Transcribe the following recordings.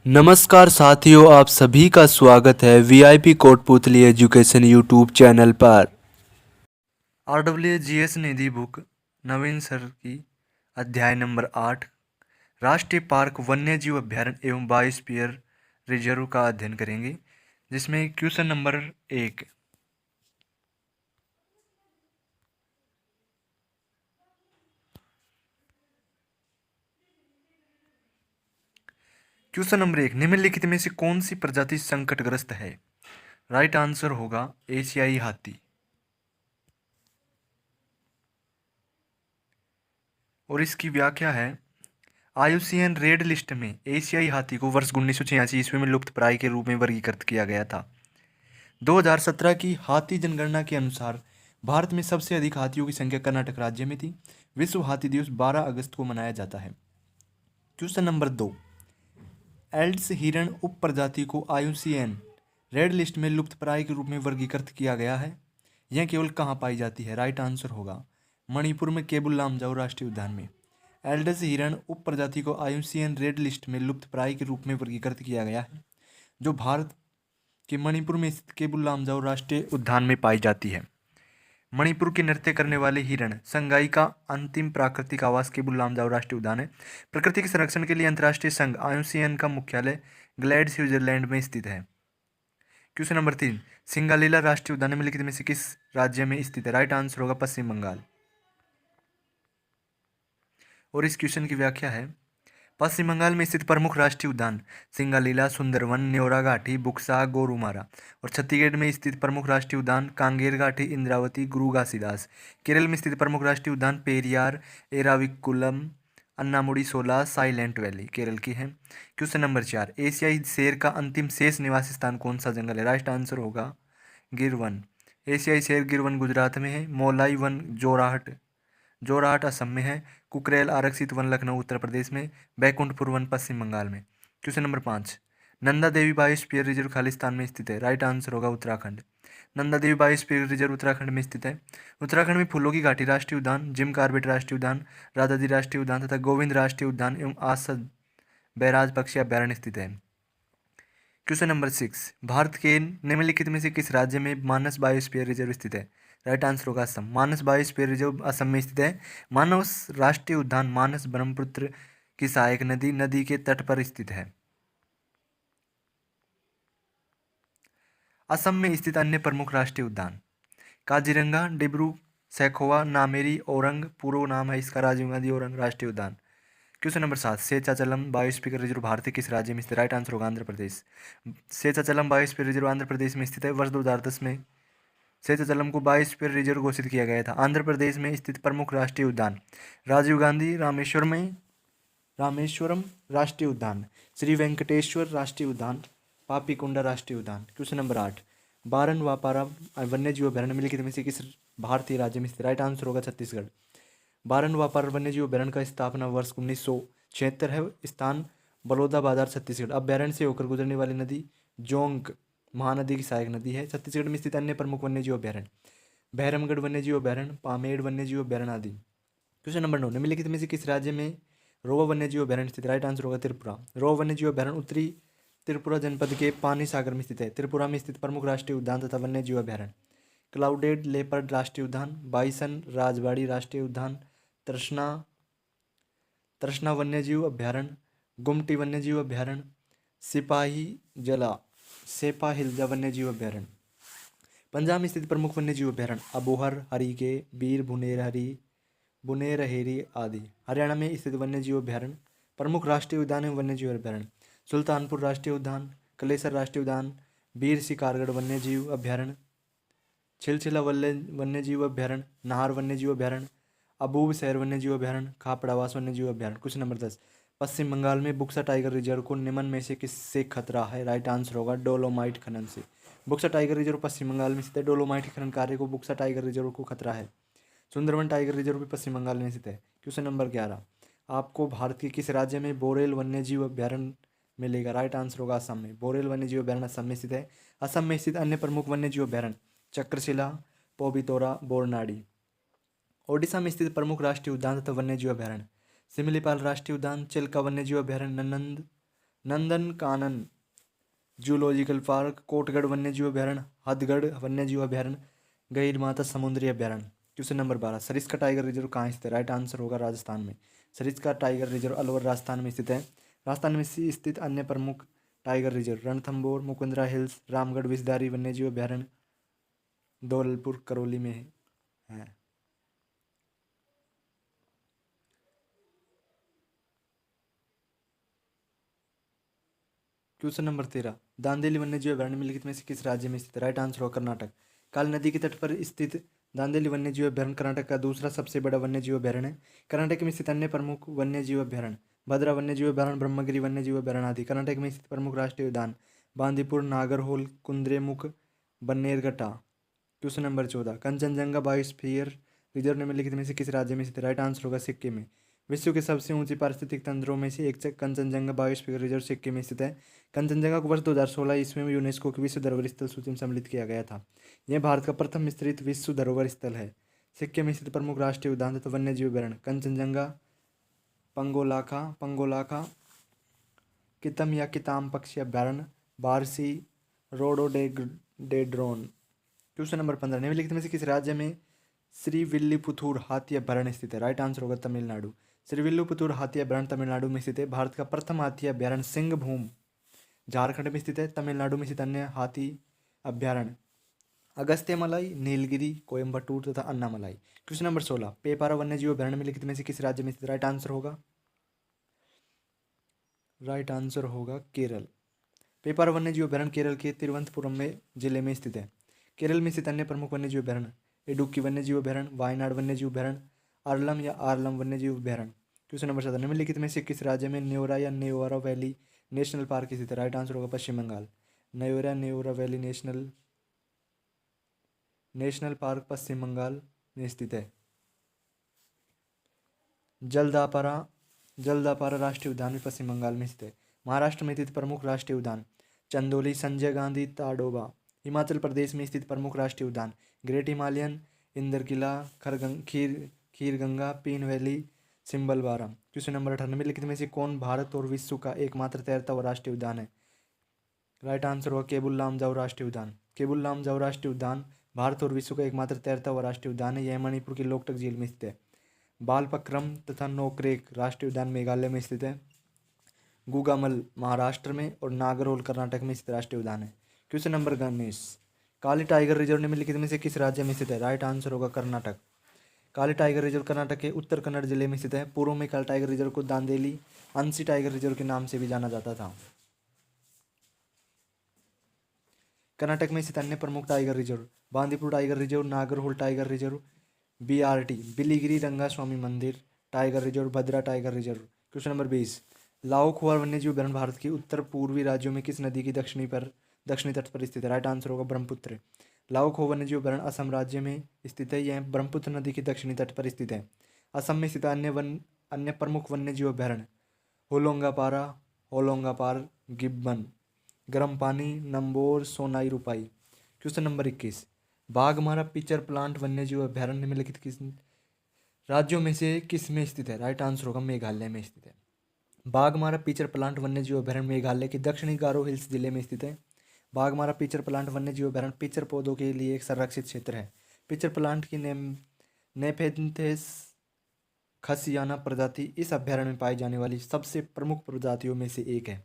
नमस्कार साथियों, आप सभी का स्वागत है VIP Kotputli education YouTube channel पर। RWGS निधि बुक नवीन सर की अध्याय नंबर 8 राष्ट्रीय पार्क वन्यजीव अभ्यारण्य एवं बायोस्फीयर रिजर्व का अध्ययन करेंगे, जिसमें क्वेश्चन नंबर 1। क्वेश्चन नंबर 1, निम्नलिखित में से कौन सी प्रजाति संकटग्रस्त है? राइट आंसर होगा एशियाई हाथी। और इसकी व्याख्या है, IUCN रेड लिस्ट में एशियाई हाथी को वर्ष 1986 ईस्वी में लुप्त प्राय के रूप में वर्गीकृत किया गया था। 2017 की हाथी जनगणना के अनुसार भारत में सबसे अधिक हाथियों की संख्या कर्नाटक राज्य में थी। विश्व हाथी दिवस 12 अगस्त को मनाया जाता है। क्वेश्चन नंबर 2, एल्ड्स हिरण उप प्रजाति को IUCN रेड लिस्ट में लुप्त प्राय के रूप में वर्गीकृत किया गया है। यह केवल कहाँ पाई जाती है? राइट आंसर होगा मणिपुर में केबुल लामजाओ राष्ट्रीय उद्यान में। एल्ड्स हिरण उप प्रजाति को IUCN रेड लिस्ट में लुप्त प्राय के रूप में वर्गीकृत किया गया है, जो भारत के मणिपुर में स्थित केबुल लामजाओ राष्ट्रीय उद्यान में पाई जाती है। मणिपुर के नृत्य करने वाले हिरण संगाई का अंतिम प्राकृतिक आवास केबुल लामजाओ राष्ट्रीय उद्यान है। प्रकृति के संरक्षण के लिए अंतर्राष्ट्रीय संघ IUCN का मुख्यालय ग्लैड स्विट्जरलैंड में स्थित है। क्वेश्चन नंबर 3, सिंगालीला राष्ट्रीय उद्यान निम्नलिखित में से किस राज्य में स्थित है? राइट आंसर होगा पश्चिम बंगाल। और इस क्वेश्चन की व्याख्या है, पश्चिम बंगाल में स्थित प्रमुख राष्ट्रीय उद्यान सिंगालीला, सुंदरवन, न्योरा घाटी, बुक्सा, गोरुमारा। और छत्तीसगढ़ में स्थित प्रमुख राष्ट्रीय उद्यान कांगेर घाटी, इंद्रावती, गुरु घासीदास। केरल में स्थित प्रमुख राष्ट्रीय उद्यान पेरियार, एराविकुलम, अन्नामुडी, सोला, साइलेंट वैली केरल की है। क्वेश्चन नंबर 4, एशियाई शेर का अंतिम शेष निवास स्थान कौन सा जंगल है? राइट आंसर होगा गिर वन। एशियाई शेर गिर वन गुजरात में है। मोलाई वन जोरहाट असम में है। कुकरेल आरक्षित वन लखनऊ उत्तर प्रदेश में। बैकुंठपुर वन पश्चिम बंगाल में। Question number 5, Nanda Devi biosphere reserve Khalistan में स्थित है। राइट आंसर होगा उत्तराखंड। नंदा देवी बायोस्फीयर रिजर्व उत्तराखंड में स्थित है। उत्तराखंड में फूलों की घाटी राष्ट्रीय उद्यान, जिम कार्बेट राष्ट्रीय उद्यान, राजाजी राष्ट्रीय उद्यान तथा गोविंद राष्ट्रीय उद्यान एवं आसद बैराज पक्षी अभ्यारण्य स्थित है। क्वेश्चन नंबर 6, भारत के निम्नलिखित में से किस राज्य में मानस बायोस्फीयर रिजर्व स्थित है? राइट आंसर होगा असम। मानस बायोस्फीयर रिजर्व असम में स्थित है। मानस राष्ट्रीय उद्यान मानस ब्रह्मपुत्र की सहायक नदी के तट पर स्थित है। असम में स्थित अन्य प्रमुख राष्ट्रीय उद्यान काजीरंगा, डिब्रू सैखोवा, नामेरी, औरंग पूर्व नाम है इसका राजीव गांधी औरंग राष्ट्रीय उद्यान। Question number 7, Seshachalam biosphere reserve Bharat के किस राज्य में स्थित? राइट आंसर होगा आंध्र प्रदेश। शेषाचलम बायोस्फीयर रिजर्व आंध्र प्रदेश में स्थित है। वर्ष 2010 में शेषाचलम को बायोस्फीयर रिजर्व घोषित किया गया था। आंध्र प्रदेश में स्थित प्रमुख राष्ट्रीय उद्यान राजीव गांधी रामेश्वरम राष्ट्रीय उद्यान, श्री वेंकटेश्वर राष्ट्रीय उद्यान, पापीकोंडा राष्ट्रीय उद्यान। क्वेश्चन नंबर 8, बारन वापारा वन्यजीव अभ्यारण्य निम्नलिखित में से किस भारतीय राज्य में स्थित? राइट आंसर होगा छत्तीसगढ़। बारन वापारा वन्यजीव अभ्यारण्य का स्थापना वर्ष 1976 है। स्थान बलौदा बाजार छत्तीसगढ़। अभ्यारण्य से होकर गुजरने वाली नदी जोंग महानदी की सहायक नदी है। छत्तीसगढ़ में स्थित अन्य प्रमुख वन्यजीव अभ्यारण्य बहरमगढ़ वन्यजीव अभ्यारण्य, पामेड़ वन्यजीव अभ्यारण्य आदि। क्वेश्चन नंबर 9, निम्नलिखित में से किस राज्य में रोवा वन्यजीव अभ्यारण्य स्थित? राइट आंसर होगा त्रिपुरा। रोवा वन्यजीव अभ्यारण्य उत्तरी त्रिपुरा जनपद के पानी सागर में स्थित है। त्रिपुरा में स्थित प्रमुख राष्ट्रीय उद्यान तथा वन्यजीव अभ्यारण्य क्लाउडेड लेपर्ड राष्ट्रीय उद्यान, बाइसन राजबाड़ी राष्ट्रीय उद्यान, तृष्णा वन्यजीव अभ्यारण्य, गुमटी वन्यजीव अभ्यारण्य, सेपा हिल्जा वन्यजीव अभ्यारण्य। पंजाब में स्थित प्रमुख वन्यजीव अभ्यारण्य अबोहर, हरीके, बीर बुनेरहेरी आदि। हरियाणा में स्थित वन्यजीव अभ्यारण्य प्रमुख राष्ट्रीय उद्यान एवं वन्यजीव अभ्यारण्य सुल्तानपुर राष्ट्रीय उद्यान, कलेसर राष्ट्रीय उद्यान, बीर शिकारगढ़ वन्यजीव अभ्यारण्य, छिलछिला वन्यजीव अभ्यारण्य, नाहर वन्यजीव अभ्यारण्य, अबूब शहर वन्यजीव अभ्यारण्य, खापड़ावास वन्यजीव अभ्यारण्य। क्वेश्चन नंबर 10, पश्चिम बंगाल में बुक्सा टाइगर रिजर्व को निम्न में से किससे खतरा है? राइट आंसर होगा डोलोमाइट खनन से। बुक्सा टाइगर रिजर्व पश्चिम बंगाल में स्थित है। डोलोमाइट खनन कार्य को बुक्सा टाइगर रिजर्व को खतरा है। सुंदरवन टाइगर रिजर्व भी पश्चिम बंगाल में स्थित है। क्वेश्चन नंबर 11, आपको भारत के किस राज्य में बोरेल वन्यजीव अभ्यारण्य मिलेगा? राइट आंसर होगा असम में। बोरेल वन्यजीव अभ्यारण्य असम में स्थित है। असम में स्थित अन्य प्रमुख वन्यजीव अभ्यारण्य चक्रशिला, पोबितोरा, बोरनाडी। ओडिशा में स्थित प्रमुख राष्ट्रीय उद्यान तथा वन्यजीव अभ्यारण्य सिमिलीपाल राष्ट्रीय उद्यान, चिल्का वन्यजीव अभ्यारण्य, नंदन कानन जूलॉजिकल पार्क, कोटगढ़ वन्यजीव अभ्यारण्य, हथगढ़ वन्यजीव अभ्यारण्य, गहिरमाथा समुद्री अभ्यारण्य। Question number 12, Sariska tiger reserve कहाँ स्थित है? राइट आंसर होगा राजस्थान में। सरिस्का टाइगर रिजर्व अलवर राजस्थान में स्थित है। राजस्थान में स्थित अन्य प्रमुख tiger reserve Ranthambore, Mukundra hills, Ramgarh Vishdhari वन्यजीव अभ्यारण्य धौलपुर करौली में है। क्वेश्चन नंबर 13, दांदेली वन्यजीव अभ्यारण्य निम्नलिखित में से किस राज्य में स्थित है? राइट आंसर होगा कर्नाटक। काली नदी के तट पर स्थित दांदेली वन्यजीव अभ्यारण्य कर्नाटक का दूसरा सबसे बड़ा वन्यजीव अभ्यारण्य है। कर्नाटक में स्थित अन्य प्रमुख वन्यजीव अभ्यारण्य भद्रा वन्यजीव अभ्यारण्य, ब्रह्मगिरी वन्यजीव अभ्यारण्य आदि। कर्नाटक में स्थित प्रमुख राष्ट्रीय उद्यान Bandipur, Nagarhole, Kudremukh, Bannerghatta. Question number 14, Kanchenjunga biosphere reserve निम्नलिखित में से किस राज्य में स्थित है? राइट आंसर होगा सिक्किम में। विश्व के सबसे ऊंची पारिस्थितिक तंत्रों में से एक कंचनजंगा बायोस्फीयर रिजर्व सिक्किम में स्थित है। कंचनजंगा को वर्ष 2016 ईस्वी में यूनेस्को की विश्व धरोहर स्थल सूची में सम्मिलित किया गया था। यह भारत का प्रथम स्थित विश्व धरोहर स्थल है। सिक्किम में स्थित प्रमुख राष्ट्रीय उद्यान तथा वन्यजीव अभ्यारण्य कंचनजंगा, पंगोलाखा, कितम या किताम पक्षी अभ्यारण्य, बारसी, रोडोडेड्रोन। क्वेश्चन नंबर 15, निम्नलिखित में से किस राज्य में श्रीविल्लीपुथूर हाथी अभ्यारण्य स्थित है? राइट आंसर होगा तमिलनाडु। श्रीविल्लीपुथूर हाथी अभ्यारण्य तमिलनाडु में स्थित है। भारत का प्रथम हाथी अभ्यारण्य सिंहभूम झारखंड में स्थित है। तमिलनाडु में स्थित अन्य हाथी अभ्यारण्य अगस्त्यमलाई, नीलगिरी, कोयम्बटूर तथा अन्नामलाई। क्वेश्चन नंबर 16, पेपारा वन्यजीव अभ्यारण्य निम्नलिखित में से किस राज्य में स्थित? राइट आंसर होगा केरल। पेपारा वन्यजीव अभ्यारण्य केरल के तिरुवनंतपुरम में जिले में स्थित है। केरल में स्थित अन्य प्रमुख वन्यजीव अभ्यारण्य इडुक्की वन्यजीव अभ्यारण्य, वायनाड वन्यजीव अभ्यारण्य, अरलम या आरलम वन्यजीव अभ्यारण्य। क्वेश्चन नंबर 17, निम्नलिखित में से किस राज्य में न्योरा या नेओरा वैली नेशनल पार्क स्थित है? राइट आंसर होगा Paschim Bangal. Neora valley national park Paschim Bangal में स्थित है। जलदापारा राष्ट्रीय उद्यान भी पश्चिम बंगाल में स्थित है। महाराष्ट्र में स्थित प्रमुख राष्ट्रीय उद्यान चंदोली, संजय गांधी ताडोबा। हिमाचल प्रदेश में स्थित प्रमुख राष्ट्रीय उद्यान ग्रेट हिमालयन, इंदरकिला, खीरगंगा, पीन वैली, सिम्बलवारा। क्वेश्चन नंबर 18, निम्नलिखित में से कौन भारत और विश्व का एकमात्र तैरता हुआ राष्ट्रीय उद्यान है? राइट आंसर होगा केबुल लामजाओ राष्ट्रीय उद्यान। केबुल लामजाओ राष्ट्रीय उद्यान भारत और विश्व का एकमात्र तैरता हुआ राष्ट्रीय उद्यान है। यह मणिपुर की लोकटक झील में स्थित है। बालपक्रम तथा नोकरेक राष्ट्रीय उद्यान मेघालय में स्थित है। गुगामल महाराष्ट्र में और नागरहोल कर्नाटक में स्थित राष्ट्रीय उद्यान है। क्वेश्चन नंबर 19, काली टाइगर रिजर्व निम्नलिखित में से किस राज्य में स्थित है? राइट आंसर होगा कर्नाटक। काली टाइगर रिजर्व कर्नाटक के उत्तर कन्नड़ जिले में स्थित है। पूर्व में काली टाइगर रिजर्व को दांदेली अंसी टाइगर रिजर्व के नाम से भी जाना जाता था। कर्नाटक में स्थित अन्य प्रमुख tiger reserve Bandipur tiger reserve, Nagarhole tiger reserve, BRT Biligiri Rangaswamy मंदिर टाइगर रिजर्व, भद्रा टाइगर रिजर्व। क्वेश्चन नंबर 20, लाओखुआ वन्यजीव अभ्यारण्य भारत के उत्तर पूर्वी राज्यों में किस नदी की दक्षिणी तट पर स्थित है? राइट आंसर होगा ब्रह्मपुत्र। लाओखुआ वन्यजीव अभ्यारण्य असम राज्य में स्थित है। यह ब्रह्मपुत्र नदी के दक्षिणी तट पर स्थित है। असम में स्थित अन्य प्रमुख वन्यजीव अभ्यारण्य होलोंगापार, गिब्बन, गर्म पानी, नंबोर, सोनाई रुपाई। Question number 21, Baghmara pitcher plant वन्यजीव अभ्यारण्य निम्नलिखित किस राज्यों में से किस में स्थित है? राइट आंसर होगा मेघालय में स्थित है। बाघमारा पिचर प्लांट वन्यजीव अभ्यारण्य मेघालय के दक्षिणी गारो हिल्स जिले में स्थित है। बाघमारा पिचर प्लांट वन्यजीव अभ्यारण्य पिचर पौधों के लिए एक संरक्षित क्षेत्र है। पिचर प्लांट की नेफेंथेस खसियाना प्रजाति इस अभ्यारण्य में पाई जाने वाली सबसे प्रमुख प्रजातियों में से एक है।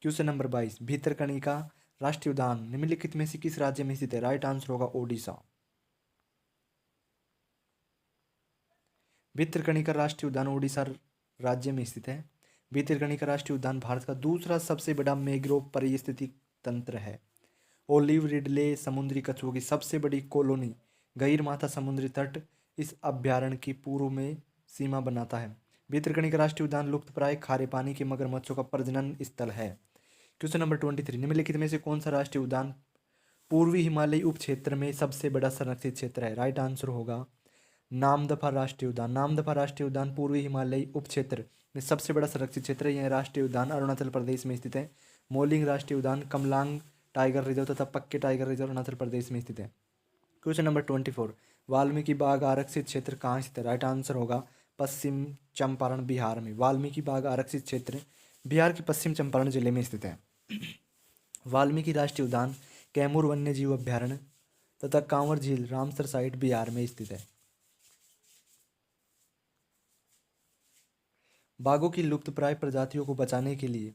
क्वेश्चन नंबर 22, भितरकनिका राष्ट्रीय उद्यान निम्नलिखित में से किस राज्य में स्थित है? राइट आंसर होगा ओडिशा। भितरकनिका राष्ट्रीय उद्यान ओडिशा राज्य में स्थित है। भितरकनिका राष्ट्रीय उद्यान भारत का दूसरा सबसे बड़ा मैंग्रोव पारिस्थितिक तंत्र है। ओलिव रिडले समुद्री कछुओं की सबसे बड़ी कॉलोनी गहिरमाथा समुद्री तट इस अभ्यारण्य की पूर्व में सीमा बनाता है। भितरकनिका राष्ट्रीय उद्यान लुप्तप्राय खारे पानी के मगरमच्छों का प्रजनन स्थल है। क्वेश्चन नंबर 23, निम्नलिखित में से कौन सा राष्ट्रीय उद्यान पूर्वी हिमालयी उप क्षेत्र में सबसे बड़ा संरक्षित क्षेत्र है? राइट आंसर होगा नामदफा राष्ट्रीय उद्यान। नामदफा राष्ट्रीय उद्यान पूर्वी हिमालयी उप क्षेत्र में सबसे बड़ा संरक्षित क्षेत्र है। यह राष्ट्रीय उद्यान अरुणाचल प्रदेश में स्थित है। मोलिंग राष्ट्रीय उद्यान, कमलांग टाइगर रिजर्व तथा पक्के टाइगर रिजर्व अरुणाचल प्रदेश में स्थित है। क्वेश्चन नंबर 24, वाल्मीकि बाग आरक्षित क्षेत्र कहाँ स्थित है? राइट आंसर होगा पश्चिम चंपारण बिहार में। वाल्मीकि बाग आरक्षित क्षेत्र बिहार के पश्चिम चंपारण जिले में स्थित है। वाल्मीकि राष्ट्रीय उद्यान कैमूर वन्य जीव अभ्यारण्य तथा कांवर झील रामसर साइट बिहार में स्थित है। बाघों की लुप्तप्राय प्रजातियों को बचाने के लिए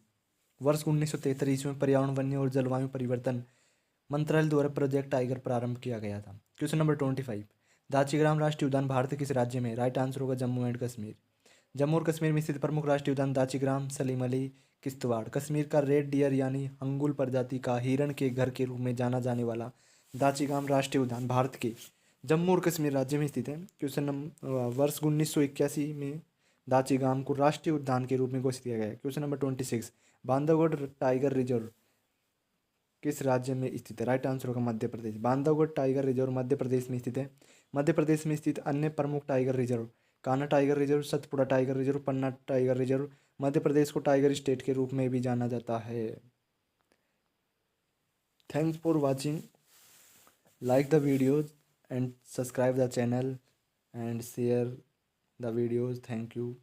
वर्ष 1973 में पर्यावरण वन्य और जलवायु परिवर्तन मंत्रालय द्वारा प्रोजेक्ट टाइगर प्रारंभ किया गया था। क्वेश्चन नंबर 25, दाचीग्राम राष्ट्रीय उद्यान भारत के किस राज्य में? राइट आंसर होगा जम्मू एंड कश्मीर। जम्मू और कश्मीर में स्थित प्रमुख राष्ट्रीय उद्यान दाचीग्राम, सलीम अली, किश्तवाड़। कश्मीर का रेड डियर यानी हंगुल प्रजाति का हिरण के घर के रूप में जाना जाने वाला दाचीग्राम राष्ट्रीय उद्यान भारत के जम्मू और कश्मीर राज्य में स्थित है। क्वेश्चन नंबर वर्ष 1981 में दाचीग्राम को राष्ट्रीय उद्यान के रूप में घोषित किया गया है। Question number 26, Bandhavgarh tiger reserve किस राज्य में स्थित है? राइट आंसर होगा मध्य प्रदेश। बांधवगढ़ टाइगर रिजर्व मध्य प्रदेश में स्थित है। मध्य प्रदेश में स्थित अन्य प्रमुख tiger reserve Kanha tiger reserve, Satpura tiger reserve, Panna tiger reserve. Madhya Pradesh को टाइगर स्टेट के रूप में भी जाना जाता है। Thanks for watching, like the videos and subscribe the channel and share the videos. Thank you.